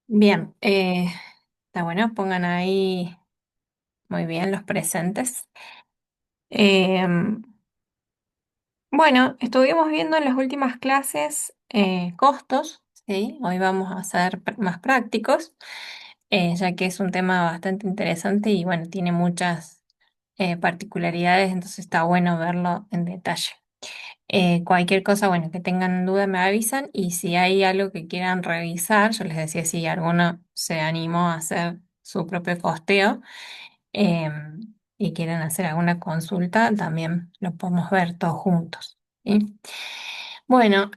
Bien, está bueno, pongan ahí muy bien los presentes. Em, bueno, estuvimos viendo en las últimas clases costos, ¿sí? Hoy vamos a ser más prácticos, ya que es un tema bastante interesante y bueno, tiene muchas particularidades, entonces está bueno verlo en detalle. Cualquier cosa, bueno, que tengan duda me avisan y si hay algo que quieran revisar, yo les decía si alguno se animó a hacer su propio costeo y quieren hacer alguna consulta, también lo podemos ver todos juntos. ¿Sí? Bueno,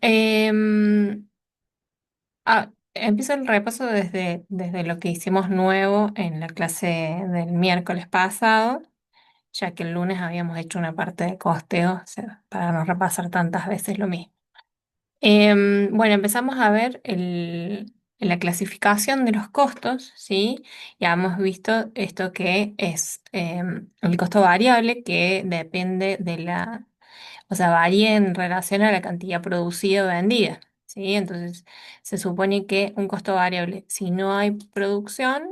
empiezo el repaso desde lo que hicimos nuevo en la clase del miércoles pasado, ya que el lunes habíamos hecho una parte de costeo, o sea, para no repasar tantas veces lo mismo. Bueno, empezamos a ver la clasificación de los costos, ¿sí? Ya hemos visto esto que es el costo variable que depende o sea, varía en relación a la cantidad producida o vendida, ¿sí? Entonces, se supone que un costo variable, si no hay producción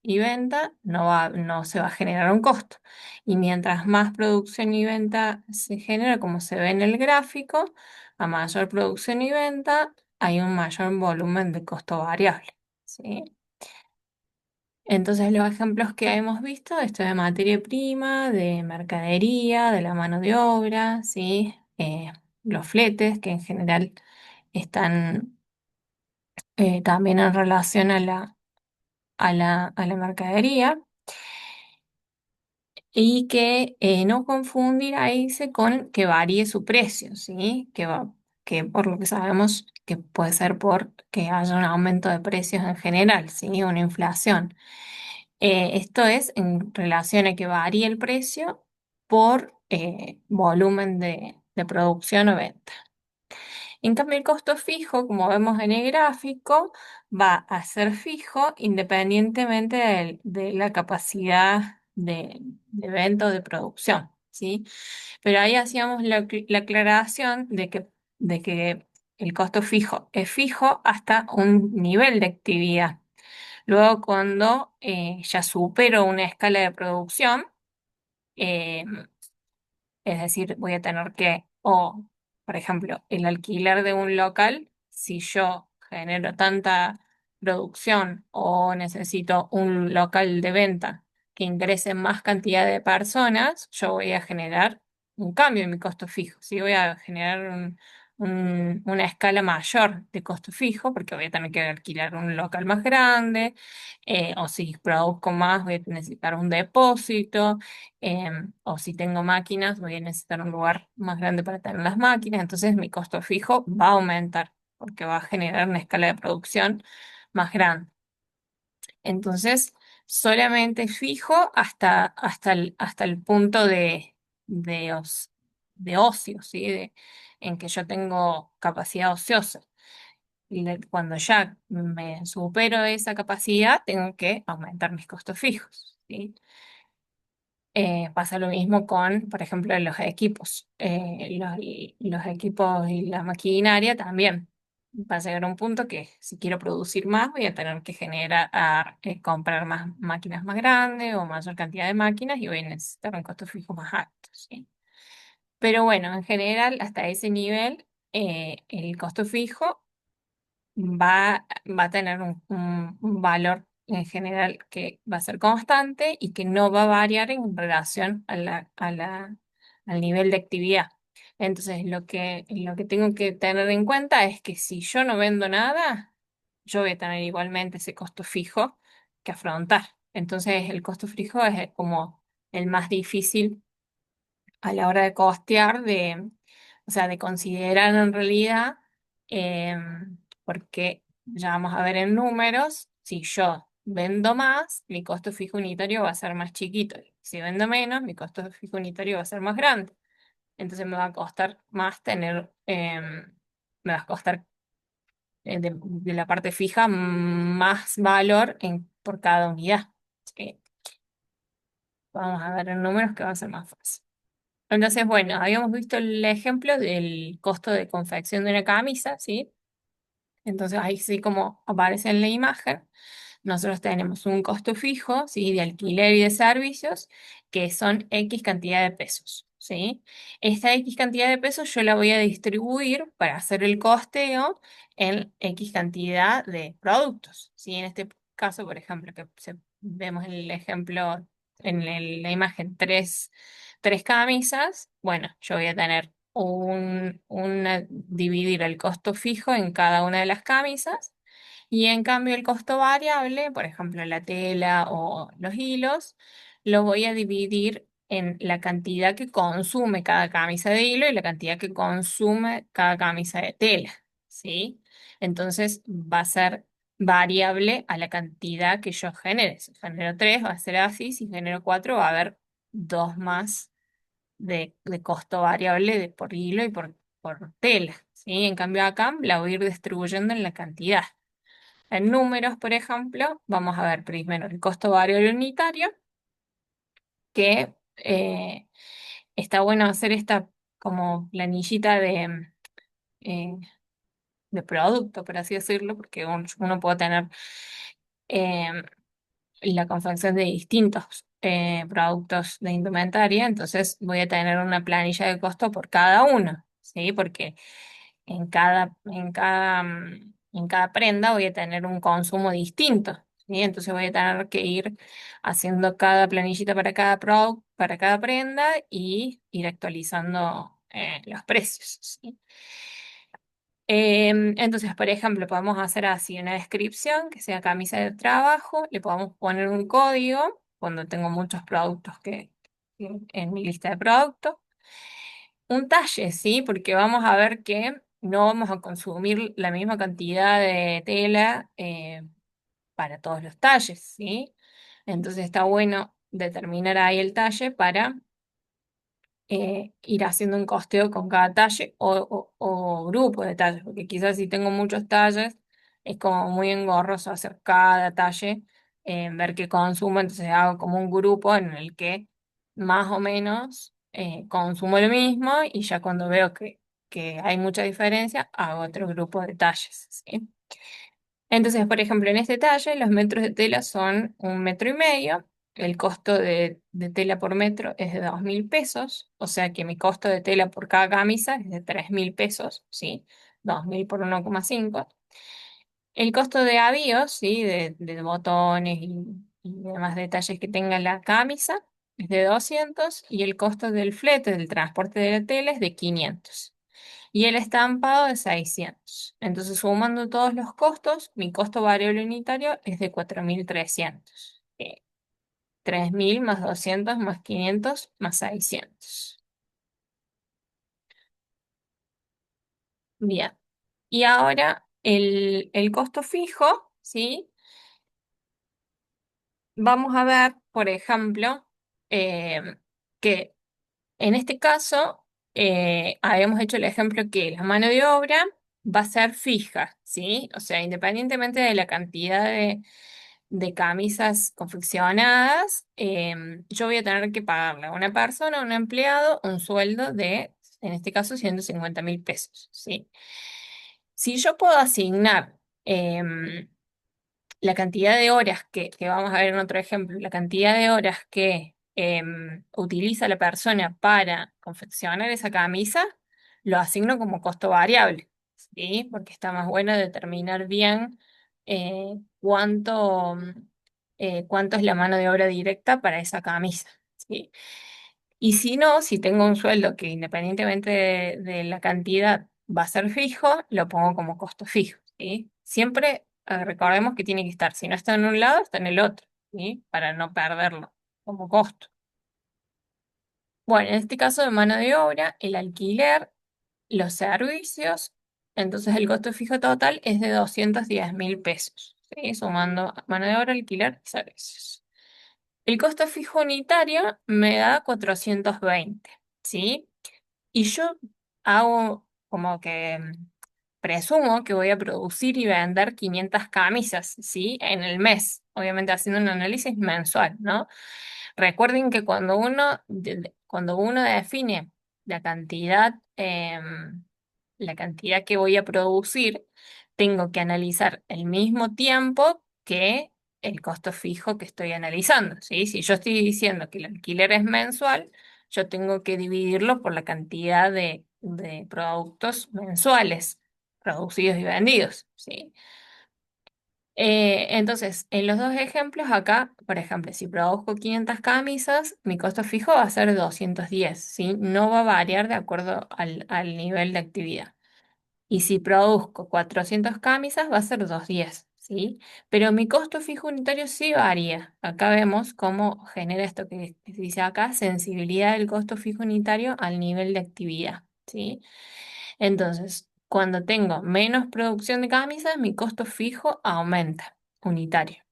y venta, no se va a generar un costo. Y mientras más producción y venta se genera, como se ve en el gráfico, a mayor producción y venta, hay un mayor volumen de costo variable, ¿sí? Entonces, los ejemplos que hemos visto, esto de materia prima, de mercadería, de la mano de obra, ¿sí? Los fletes, que en general están también en relación a la mercadería, y que no confundir a ICE con que varíe su precio, ¿sí? Que por lo que sabemos que puede ser por que haya un aumento de precios en general, ¿sí? Una inflación. Esto es en relación a que varíe el precio por volumen de producción o venta. En cambio, el costo fijo, como vemos en el gráfico, va a ser fijo independientemente de la capacidad de venta o de producción, ¿sí? Pero ahí hacíamos la aclaración de que el costo fijo es fijo hasta un nivel de actividad. Luego, cuando ya supero una escala de producción, eh, es decir, voy a tener por ejemplo, el alquiler de un local, si yo genero tanta producción o necesito un local de venta que ingrese más cantidad de personas, yo voy a generar un cambio en mi costo fijo. Sí, voy a generar una escala mayor de costo fijo porque voy a tener que alquilar un local más grande, o si produzco más, voy a necesitar un depósito. O si tengo máquinas, voy a necesitar un lugar más grande para tener las máquinas, entonces mi costo fijo va a aumentar porque va a generar una escala de producción más grande. Entonces, solamente fijo hasta el punto de, os- de ocio, ¿sí? En que yo tengo capacidad ociosa. Cuando ya me supero esa capacidad, tengo que aumentar mis costos fijos, ¿sí? Pasa lo mismo con, por ejemplo, los equipos. Los equipos y la maquinaria también. Va a llegar un punto que si quiero producir más, voy a tener que comprar más máquinas más grandes o mayor cantidad de máquinas y voy a necesitar un costo fijo más alto, ¿sí? Pero bueno, en general, hasta ese nivel, el costo fijo va a tener un valor en general que va a ser constante y que no va a variar en relación al nivel de actividad. Entonces, lo que tengo que tener en cuenta es que si yo no vendo nada, yo voy a tener igualmente ese costo fijo que afrontar. Entonces, el costo fijo es como el más difícil a la hora de costear, o sea, de considerar en realidad, eh, porque ya vamos a ver en números, si yo vendo más, mi costo fijo unitario va a ser más chiquito. Si vendo menos, mi costo fijo unitario va a ser más grande. Entonces me va a costar más me va a costar de la parte fija más valor por cada unidad. Sí, vamos a ver en números que va a ser más fácil. Entonces, bueno, habíamos visto el ejemplo del costo de confección de una camisa, ¿sí? Entonces ahí sí como aparece en la imagen, nosotros tenemos un costo fijo, ¿sí? De alquiler y de servicios, que son X cantidad de pesos, ¿sí? Esta X cantidad de pesos yo la voy a distribuir para hacer el costeo en X cantidad de productos, ¿sí? En este caso, por ejemplo, vemos el ejemplo la imagen, tres camisas, bueno, yo voy a tener dividir el costo fijo en cada una de las camisas y en cambio el costo variable, por ejemplo, la tela o los hilos, lo voy a dividir en la cantidad que consume cada camisa de hilo y la cantidad que consume cada camisa de tela, ¿sí? Entonces va a ser variable a la cantidad que yo genere. Si genero tres, va a ser así. Si genero cuatro, va a haber dos más de costo variable por hilo y por tela, ¿sí? En cambio acá la voy a ir distribuyendo en la cantidad. En números, por ejemplo, vamos a ver primero el costo variable unitario, que está bueno hacer esta como planillita eh, de producto, por así decirlo, porque uno puede tener eh, la confección de distintos productos de indumentaria, entonces voy a tener una planilla de costo por cada uno, ¿sí? Porque en cada prenda voy a tener un consumo distinto, ¿sí? Entonces voy a tener que ir haciendo cada planillita para cada producto, para cada prenda y ir actualizando los precios, ¿sí? Entonces, por ejemplo, podemos hacer así una descripción que sea camisa de trabajo, le podemos poner un código cuando tengo muchos productos en mi lista de productos. Un talle, ¿sí? Porque vamos a ver que no vamos a consumir la misma cantidad de tela para todos los talles, ¿sí? Entonces está bueno determinar ahí el talle para ir haciendo un costeo con cada talle o grupo de talles, porque quizás si tengo muchos talles es como muy engorroso hacer cada talle, ver qué consumo, entonces hago como un grupo en el que más o menos consumo lo mismo y ya cuando veo que hay mucha diferencia, hago otro grupo de talles, ¿sí? Entonces, por ejemplo, en este talle los metros de tela son 1,5 metros. El costo de tela por metro es de 2.000 pesos, o sea que mi costo de tela por cada camisa es de 3.000 pesos, ¿sí? 2.000 por 1,5. El costo de avíos, ¿sí? De botones y demás detalles que tenga la camisa es de 200 y el costo del flete, del transporte de la tela es de 500 y el estampado de 600. Entonces, sumando todos los costos, mi costo variable unitario es de 4.300. 3.000 más 200 más 500 más 600. Bien. Y ahora el costo fijo, ¿sí? Vamos a ver, por ejemplo, que en este caso, habíamos hecho el ejemplo que la mano de obra va a ser fija, ¿sí? O sea, independientemente de la cantidad de camisas confeccionadas, yo voy a tener que pagarle a una persona, a un empleado, un sueldo de, en este caso, 150.000 pesos, ¿sí? Si yo puedo asignar la cantidad de horas que vamos a ver en otro ejemplo, la cantidad de horas que utiliza la persona para confeccionar esa camisa, lo asigno como costo variable, ¿sí? Porque está más bueno determinar bien cuánto es la mano de obra directa para esa camisa, ¿sí? Y si no, si tengo un sueldo que independientemente de la cantidad va a ser fijo, lo pongo como costo fijo, ¿sí? Siempre recordemos que tiene que estar, si no está en un lado, está en el otro, ¿sí? Para no perderlo como costo. Bueno, en este caso de mano de obra, el alquiler, los servicios, entonces el costo fijo total es de 210.000 pesos, ¿sí? Sumando mano de obra, alquiler y servicios. El costo fijo unitario me da 420, ¿sí? Y yo hago como que presumo que voy a producir y vender 500 camisas, ¿sí? En el mes, obviamente haciendo un análisis mensual, ¿no? Recuerden que cuando uno define la cantidad, la cantidad que voy a producir, tengo que analizar el mismo tiempo que el costo fijo que estoy analizando, ¿sí? Si yo estoy diciendo que el alquiler es mensual, yo tengo que dividirlo por la cantidad de productos mensuales producidos y vendidos, ¿sí? Entonces, en los dos ejemplos acá, por ejemplo, si produzco 500 camisas, mi costo fijo va a ser 210, ¿sí? No va a variar de acuerdo al nivel de actividad. Y si produzco 400 camisas, va a ser 210, ¿sí? Pero mi costo fijo unitario sí varía. Acá vemos cómo genera esto que se dice acá, sensibilidad del costo fijo unitario al nivel de actividad, ¿sí? Entonces, cuando tengo menos producción de camisas, mi costo fijo aumenta, unitario,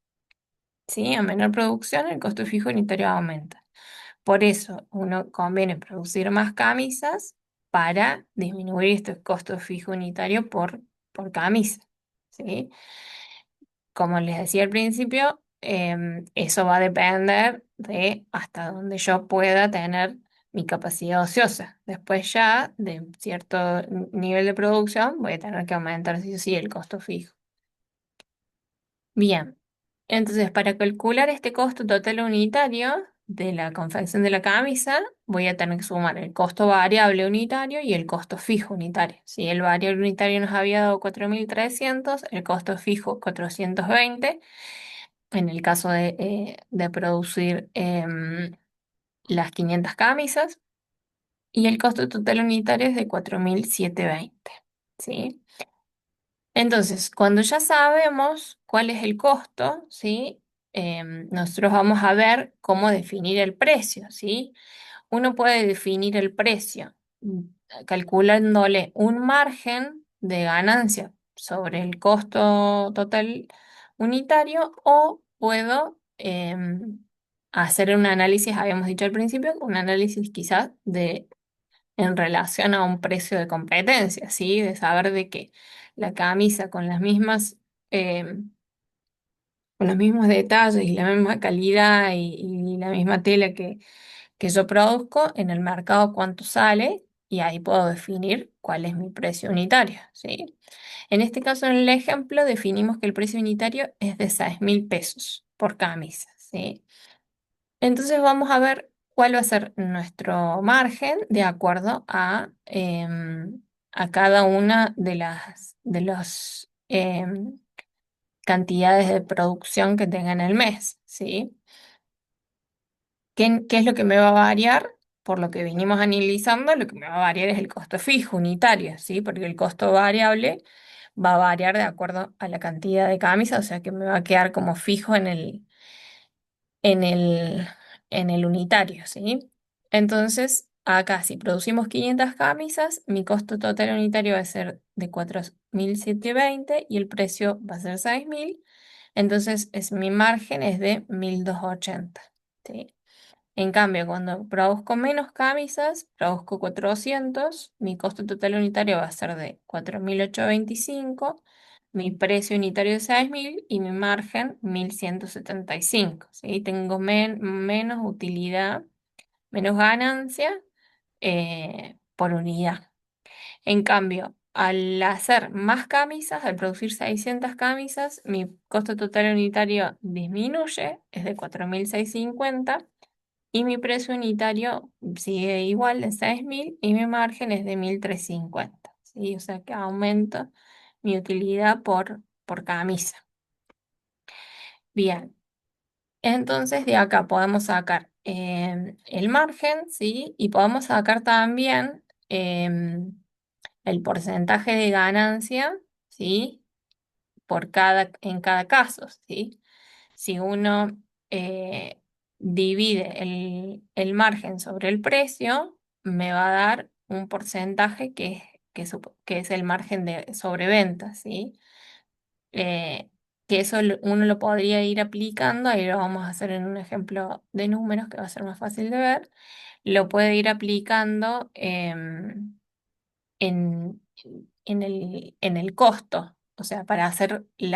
¿sí? A menor producción, el costo fijo unitario aumenta. Por eso, uno conviene producir más camisas para disminuir este costo fijo unitario por camisa, ¿sí? Como les decía al principio, eso va a depender de hasta dónde yo pueda tener mi capacidad ociosa. Después ya, de cierto nivel de producción, voy a tener que aumentar sí o sí el costo fijo. Bien, entonces para calcular este costo total unitario de la confección de la camisa, voy a tener que sumar el costo variable unitario y el costo fijo unitario. Si el variable unitario nos había dado 4.300, el costo fijo 420, en el caso de producir las 500 camisas, y el costo total unitario es de 4.720. ¿Sí? Entonces, cuando ya sabemos cuál es el costo, ¿sí? Nosotros vamos a ver cómo definir el precio, ¿sí? Uno puede definir el precio calculándole un margen de ganancia sobre el costo total unitario o puedo hacer un análisis, habíamos dicho al principio, un análisis quizás en relación a un precio de competencia, ¿sí? De saber de que la camisa con las mismas, eh, con los mismos detalles y la misma calidad y la misma tela que yo produzco en el mercado, cuánto sale, y ahí puedo definir cuál es mi precio unitario, ¿sí? En este caso, en el ejemplo, definimos que el precio unitario es de 6.000 pesos por camisa, ¿sí? Entonces vamos a ver cuál va a ser nuestro margen de acuerdo a cada una de las cantidades de producción que tenga en el mes, ¿sí? ¿Qué es lo que me va a variar? Por lo que venimos analizando, lo que me va a variar es el costo fijo unitario, ¿sí? Porque el costo variable va a variar de acuerdo a la cantidad de camisas, o sea que me va a quedar como fijo en el, en el unitario, ¿sí? Entonces, acá si producimos 500 camisas, mi costo total unitario va a ser de 4.720 y el precio va a ser 6.000. Entonces, mi margen es de 1.280, ¿sí? En cambio, cuando produzco menos camisas, produzco 400, mi costo total unitario va a ser de 4.825, mi precio unitario es 6.000 y mi margen 1.175, ¿sí? Tengo menos utilidad, menos ganancia por unidad. En cambio, al hacer más camisas, al producir 600 camisas, mi costo total unitario disminuye, es de 4.650 y mi precio unitario sigue igual de 6.000 y mi margen es de 1.350, ¿sí? O sea que aumento mi utilidad por camisa. Bien, entonces de acá podemos sacar el margen, ¿sí? Y podemos sacar también el porcentaje de ganancia, ¿sí? En cada caso, ¿sí? Si uno eh, divide el margen sobre el precio, me va a dar un porcentaje que es el margen de sobreventa, ¿sí? Que eso uno lo podría ir aplicando, ahí lo vamos a hacer en un ejemplo de números que va a ser más fácil de ver, lo puede ir aplicando en, en el costo, o sea, para hacer el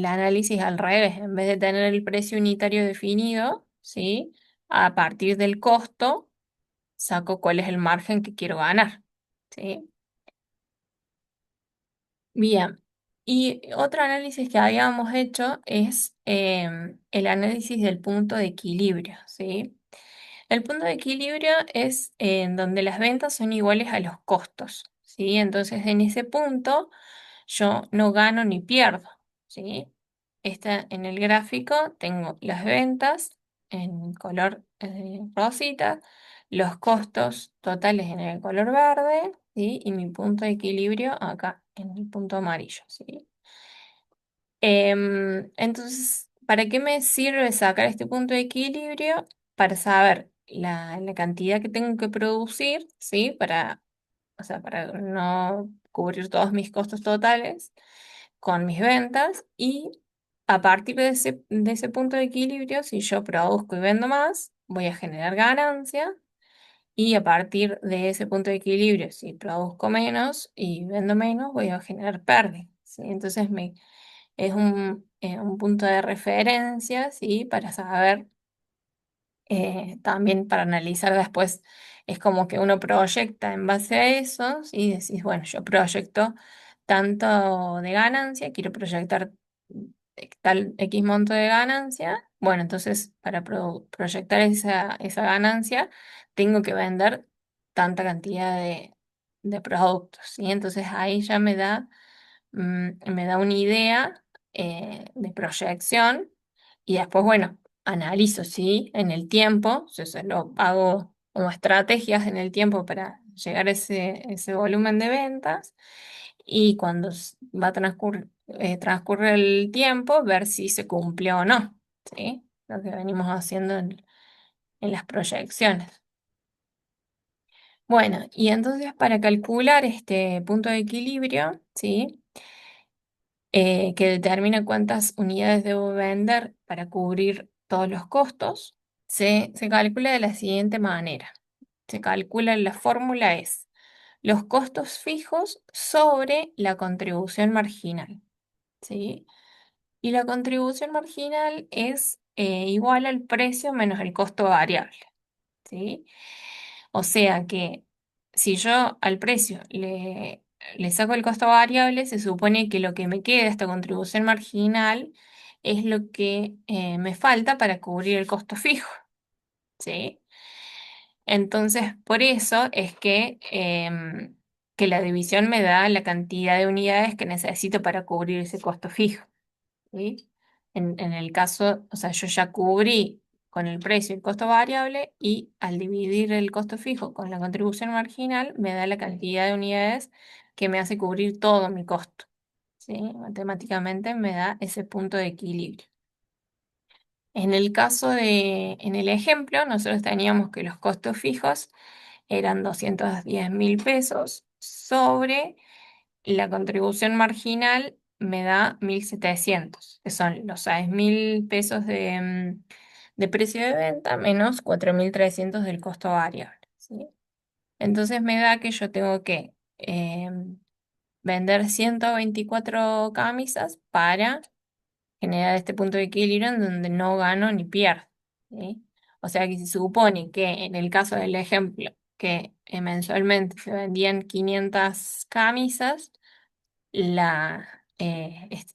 análisis al revés, en vez de tener el precio unitario definido, ¿sí? A partir del costo, saco cuál es el margen que quiero ganar, ¿sí? Bien. Y otro análisis que habíamos hecho es el análisis del punto de equilibrio, ¿sí? El punto de equilibrio es en donde las ventas son iguales a los costos, ¿sí? Entonces, en ese punto yo no gano ni pierdo, ¿sí? En el gráfico tengo las ventas en color rosita, los costos totales en el color verde, ¿sí? Y mi punto de equilibrio acá, en el punto amarillo, ¿sí? Entonces, ¿para qué me sirve sacar este punto de equilibrio? Para saber la cantidad que tengo que producir, ¿sí? O sea, para no cubrir todos mis costos totales con mis ventas y a partir de ese punto de equilibrio, si yo produzco y vendo más, voy a generar ganancia y a partir de ese punto de equilibrio, si produzco menos y vendo menos, voy a generar pérdida, ¿sí? Entonces es un punto de referencia, ¿sí? Para saber también para analizar después, es como que uno proyecta en base a eso y decís, bueno, yo proyecto tanto de ganancia, quiero proyectar tal X monto de ganancia, bueno, entonces para proyectar esa ganancia tengo que vender tanta cantidad de productos, ¿sí? Entonces ahí ya me da una idea de proyección y después, bueno, analizo, ¿sí? En el tiempo, o sea, lo hago como estrategias en el tiempo para llegar a ese volumen de ventas y cuando va a transcurre el tiempo, ver si se cumplió o no, ¿sí? Lo que venimos haciendo en las proyecciones. Bueno, y entonces para calcular este punto de equilibrio, ¿sí? Que determina cuántas unidades debo vender para cubrir todos los costos, se calcula de la siguiente manera. Se calcula, la fórmula es los costos fijos sobre la contribución marginal, ¿sí? Y la contribución marginal es igual al precio menos el costo variable, ¿sí? O sea que si yo al precio le saco el costo variable, se supone que lo que me queda, esta contribución marginal, es lo que me falta para cubrir el costo fijo, ¿sí? Entonces, por eso es que la división me da la cantidad de unidades que necesito para cubrir ese costo fijo. ¿Sí? En el caso, o sea, yo ya cubrí con el precio el costo variable y al dividir el costo fijo con la contribución marginal me da la cantidad de unidades que me hace cubrir todo mi costo. ¿Sí? Matemáticamente me da ese punto de equilibrio. En el ejemplo, nosotros teníamos que los costos fijos eran 210.000 pesos sobre la contribución marginal me da 1.700 que son los 6.000 pesos de precio de venta menos 4.300 del costo variable, ¿sí? Entonces me da que yo tengo que vender 124 camisas para generar este punto de equilibrio en donde no gano ni pierdo, ¿sí? O sea que si se supone que en el caso del ejemplo que mensualmente se vendían 500 camisas,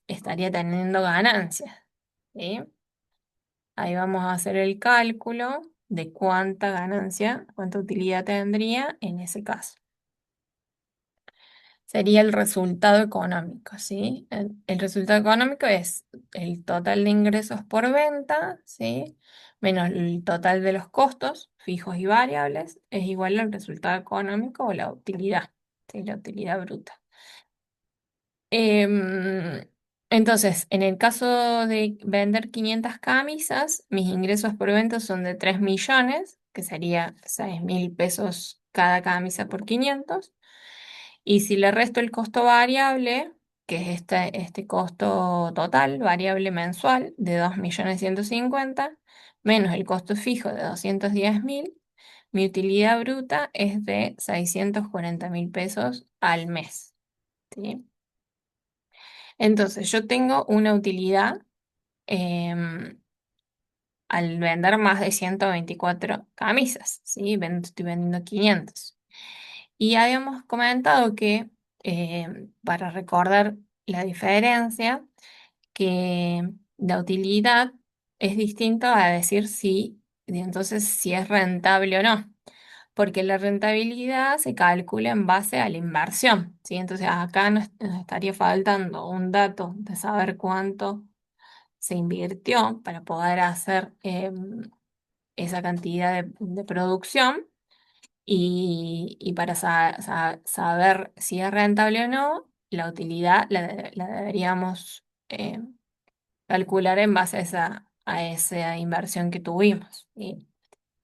estaría teniendo ganancias, ¿sí? Ahí vamos a hacer el cálculo de cuánta ganancia, cuánta utilidad tendría en ese caso. Sería el resultado económico, ¿sí? El resultado económico es el total de ingresos por venta, ¿sí? Menos el total de los costos fijos y variables, es igual al resultado económico o la utilidad, ¿sí? La utilidad bruta. Em, entonces, en el caso de vender 500 camisas, mis ingresos por venta son de 3 millones, que sería 6.000 pesos cada camisa por 500. Y si le resto el costo variable, que es este costo total, variable mensual, de 2.150.000, menos el costo fijo de 210.000, mi utilidad bruta es de 640.000 pesos al mes, ¿sí? Entonces, yo tengo una utilidad em, al vender más de 124 camisas, ¿sí? Estoy vendiendo 500. Y habíamos comentado que para recordar la diferencia, que la utilidad es distinto a decir si, y entonces si es rentable o no, porque la rentabilidad se calcula en base a la inversión, ¿sí? Entonces acá nos estaría faltando un dato de saber cuánto se invirtió para poder hacer esa cantidad de producción y para saber si es rentable o no, la utilidad la deberíamos calcular en base a esa inversión que tuvimos, ¿sí?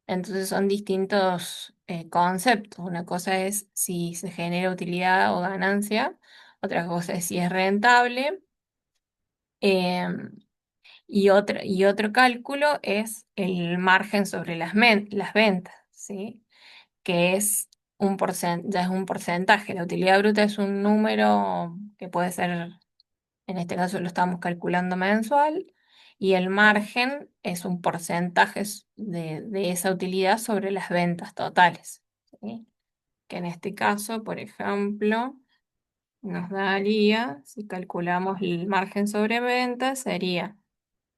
Entonces son distintos conceptos. Una cosa es si se genera utilidad o ganancia, otra cosa es si es rentable. em, y otro cálculo es el margen sobre las ventas, ¿sí? Que es ya es un porcentaje. La utilidad bruta es un número que puede ser, en este caso lo estamos calculando mensual, y el margen es un porcentaje de esa utilidad sobre las ventas totales, ¿sí? Que en este caso, por ejemplo, nos daría, si calculamos el margen sobre ventas, sería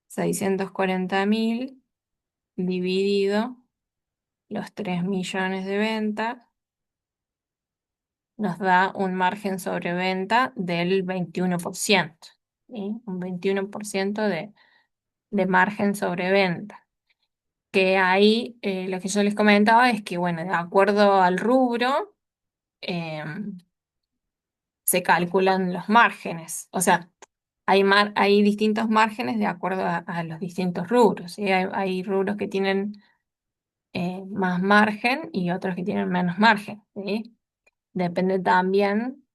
640.000 dividido los 3 millones de ventas, nos da un margen sobre venta del 21%, ¿sí? Un 21% de margen sobre venta. Que ahí lo que yo les comentaba es que, bueno, de acuerdo al rubro, eh, se calculan los márgenes. O sea, hay distintos márgenes de acuerdo a los distintos rubros, ¿sí? Hay rubros que tienen más margen y otros que tienen menos margen, ¿sí? Depende también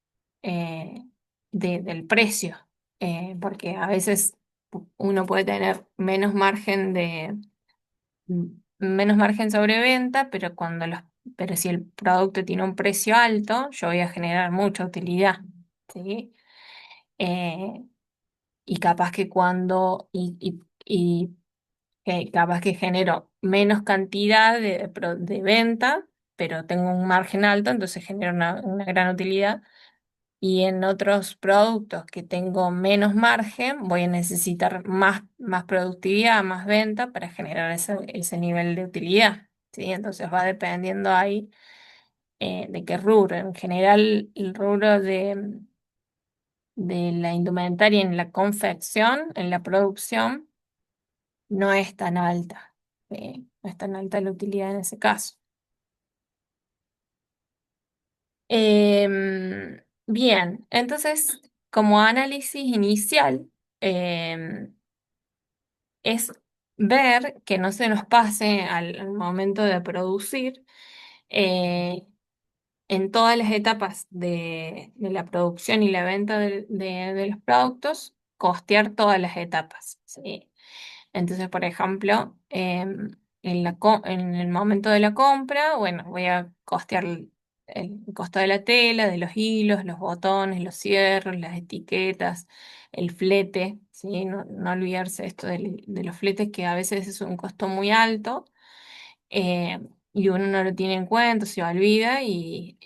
eh, del precio, porque a veces uno puede tener menos margen sobre venta, pero si el producto tiene un precio alto, yo voy a generar mucha utilidad, ¿sí? Eh, y capaz que capaz que genero menos cantidad de venta, pero tengo un margen alto, entonces genero una gran utilidad. Y en otros productos que tengo menos margen, voy a necesitar más productividad, más venta para generar ese nivel de utilidad, ¿sí? Entonces va dependiendo ahí de qué rubro. En general, el rubro de la indumentaria en la confección, en la producción, no es tan alta. No es tan alta la utilidad en ese caso. Bien, entonces, como análisis inicial, em, es ver que no se nos pase al momento de producir, eh, en todas las etapas de la producción y la venta de los productos, costear todas las etapas, ¿sí? Entonces, por ejemplo, en el momento de la compra, bueno, voy a costear el costo de la tela, de los hilos, los botones, los cierres, las etiquetas, el flete, ¿sí? No olvidarse esto de los fletes, que a veces es un costo muy alto, eh, y uno no lo tiene en cuenta, se olvida y,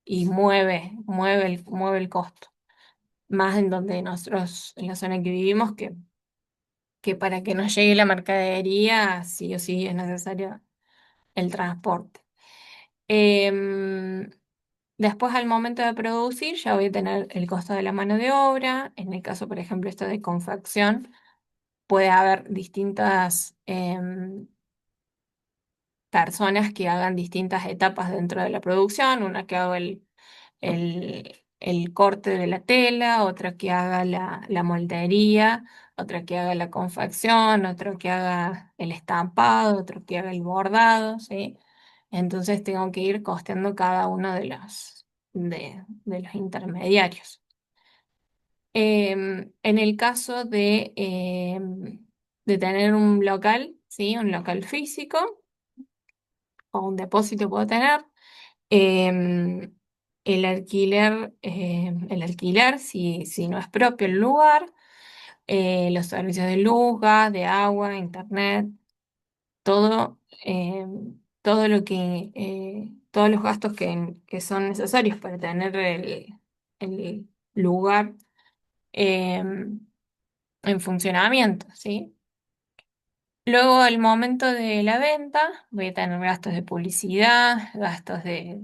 y mueve el costo. Más en donde nosotros, en la zona en que vivimos, que para que nos llegue la mercadería, sí o sí es necesario el transporte. Em, Después, al momento de producir, ya voy a tener el costo de la mano de obra. En el caso, por ejemplo, esto de confección, puede haber distintas personas que hagan distintas etapas dentro de la producción, una que haga el corte de la tela, otra que haga la moldería, otra que haga la confección, otro que haga el estampado, otro que haga el bordado, ¿sí? Entonces tengo que ir costeando cada uno de los intermediarios. En el caso de tener un local, ¿sí? Un local físico o un depósito puedo tener. Em, el alquiler si no es propio el lugar, los servicios de luz, gas, de agua, internet, todo. todo lo todos los gastos que son necesarios para tener el lugar eh, en funcionamiento, ¿sí? Luego, al momento de la venta, voy a tener gastos de publicidad, gastos de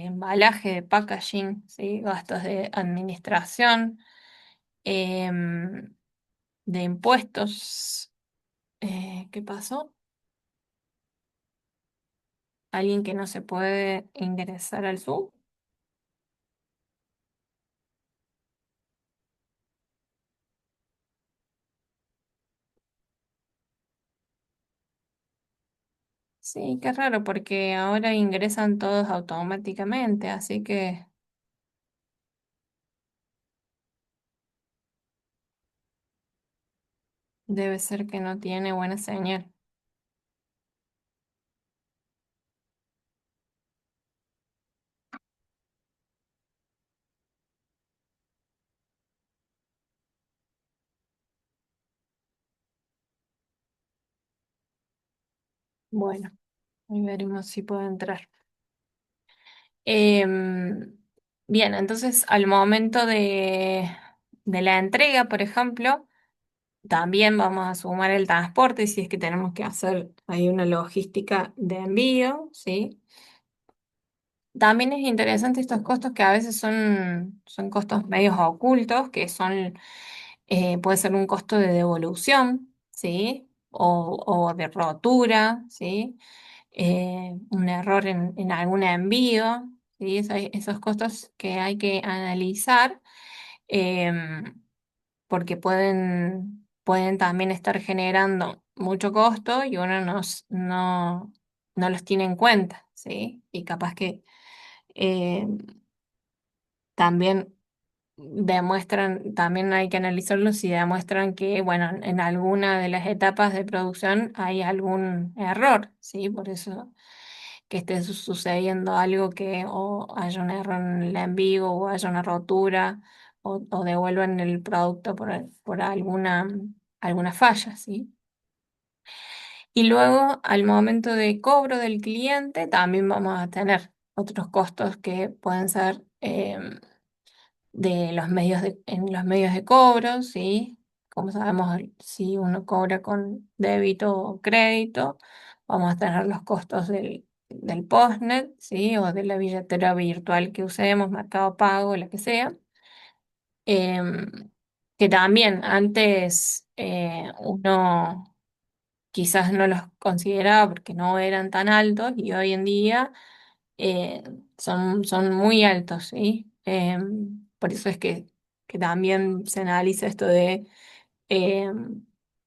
embalaje, de packaging, ¿sí? Gastos de administración, em, de impuestos. ¿Qué pasó? ¿Alguien que no se puede ingresar al SUB? Sí, qué raro, porque ahora ingresan todos automáticamente, así que debe ser que no tiene buena señal. Bueno, ahí veremos si puedo entrar. Em, Bien, entonces al momento de la entrega, por ejemplo, también vamos a sumar el transporte si es que tenemos que hacer ahí una logística de envío, ¿sí? También es interesante estos costos que a veces son costos medios ocultos, que son, puede ser un costo de devolución, ¿sí? O de rotura, ¿sí? Un error en algún envío, ¿sí? Esos costos que hay que analizar, em, porque pueden también estar generando mucho costo y uno no los tiene en cuenta, ¿sí? Y capaz que em, también también hay que analizarlos si demuestran que, bueno, en alguna de las etapas de producción hay algún error, ¿sí? Por eso que esté sucediendo algo que o haya un error en el envío o haya una rotura o devuelvan el producto por alguna falla, ¿sí? Y luego, al momento de cobro del cliente, también vamos a tener otros costos que pueden ser de en los medios de cobro, ¿sí? Como sabemos, si uno cobra con débito o crédito, vamos a tener los costos del postnet, ¿sí? O de la billetera virtual que usemos, Mercado Pago, la que sea. Em, que también antes uno quizás no los consideraba porque no eran tan altos y hoy en día eh, son muy altos, ¿sí? Por eso es que también se analiza esto eh,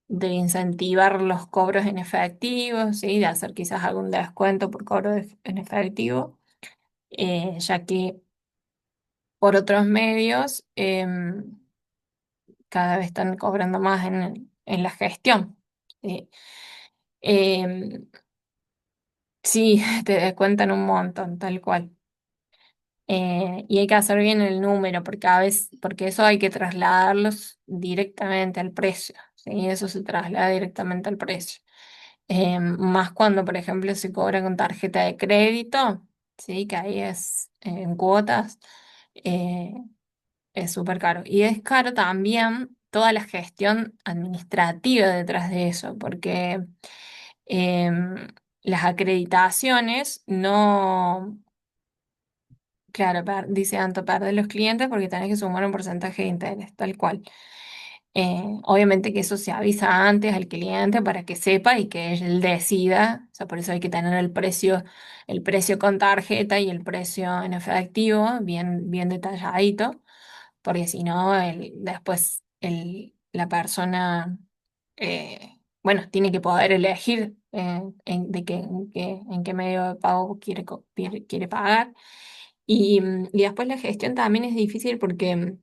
de incentivar los cobros en efectivo, ¿sí? De hacer quizás algún descuento por en efectivo, ya que por otros medios cada vez están cobrando más en la gestión, ¿sí? Em, sí, te descuentan un montón, tal cual. Y hay que hacer bien el número, porque a veces, porque eso hay que trasladarlos directamente al precio, ¿sí? Eso se traslada directamente al precio. Más cuando, por ejemplo, se cobra con tarjeta de crédito, ¿sí? Que ahí es en cuotas, eh, es súper caro. Y es caro también toda la gestión administrativa detrás de eso, porque em, las acreditaciones no. Claro, dice Anto, perder los clientes porque tenés que sumar un porcentaje de interés, tal cual. Obviamente que eso se avisa antes al cliente para que sepa y que él decida. O sea, por eso hay que tener el precio con tarjeta y el precio en efectivo bien detalladito, porque si no, después la persona, bueno, tiene que poder elegir en qué medio de pago quiere pagar. Y después la gestión también es difícil porque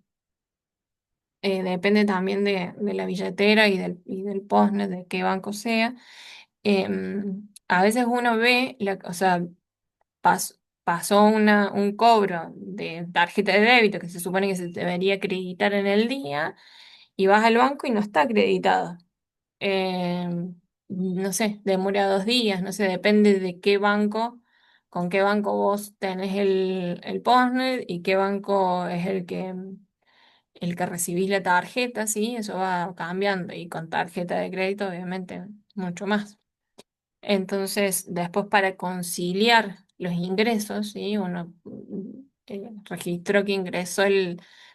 depende también de la billetera y del postnet, de qué banco sea. A veces uno ve, o sea, pasó un cobro de tarjeta de débito que se supone que se debería acreditar en el día y vas al banco y no está acreditado. Em, no sé, demora 2 días, no sé, depende de qué banco, con qué banco vos tenés el postnet y qué banco es el que recibís la tarjeta, ¿sí? Eso va cambiando y con tarjeta de crédito, obviamente, mucho más. Entonces, después para conciliar los ingresos, ¿sí? Uno registró que ingresó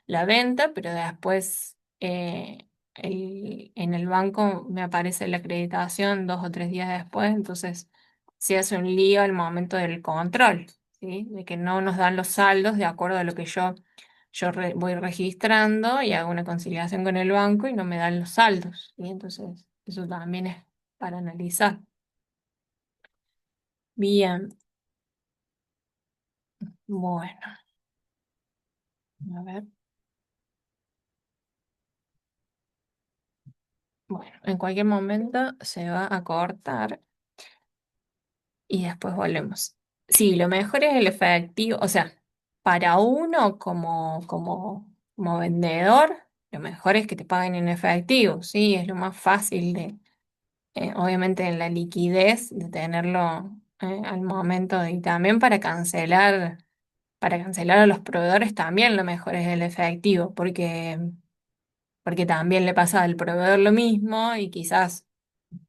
la venta, pero después en el banco me aparece la acreditación 2 o 3 días después, entonces se hace un lío al momento del control, ¿sí? De que no nos dan los saldos de acuerdo a lo que yo voy registrando y hago una conciliación con el banco y no me dan los saldos, ¿sí? Entonces, eso también es para analizar. Bien, bueno, a ver, bueno, en cualquier momento se va a cortar y después volvemos. Sí, lo mejor es el efectivo, o sea, para uno como vendedor, lo mejor es que te paguen en efectivo, sí, es lo más fácil obviamente en la liquidez de tenerlo al momento y también para cancelar a los proveedores también lo mejor es el efectivo, porque también le pasa al proveedor lo mismo y quizás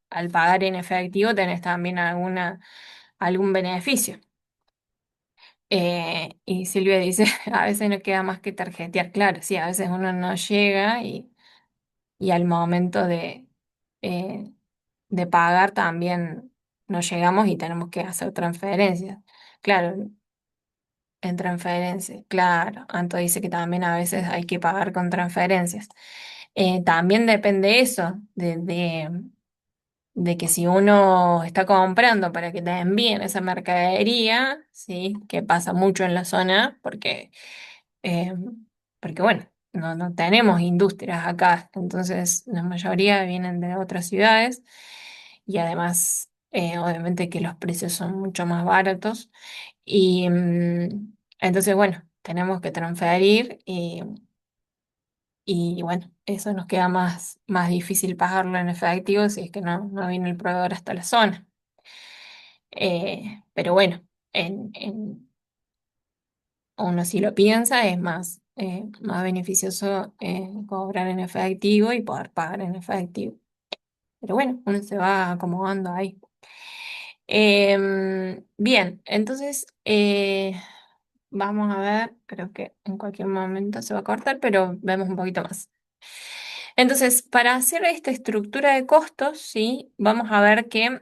al pagar en efectivo tenés también algún beneficio. Y Silvia dice, a veces no queda más que tarjetear. Claro, sí, a veces uno no llega y al momento eh, de pagar también no llegamos y tenemos que hacer transferencias. Claro, en transferencias, claro. Anto dice que también a veces hay que pagar con transferencias. También depende eso, de que si uno está comprando para que te envíen esa mercadería, ¿sí? Que pasa mucho en la zona, eh, porque bueno, no tenemos industrias acá, entonces la mayoría vienen de otras ciudades y además, obviamente que los precios son mucho más baratos y entonces, bueno, tenemos que transferir y bueno, eso nos queda más difícil pagarlo en efectivo si es que no viene el proveedor hasta la zona. Pero bueno, uno si lo piensa es más beneficioso cobrar en efectivo y poder pagar en efectivo. Pero bueno, uno se va acomodando ahí. Bien, entonces vamos a ver, creo que en cualquier momento se va a cortar, pero vemos un poquito más. Entonces, para hacer esta estructura de costos, ¿sí? Vamos a ver que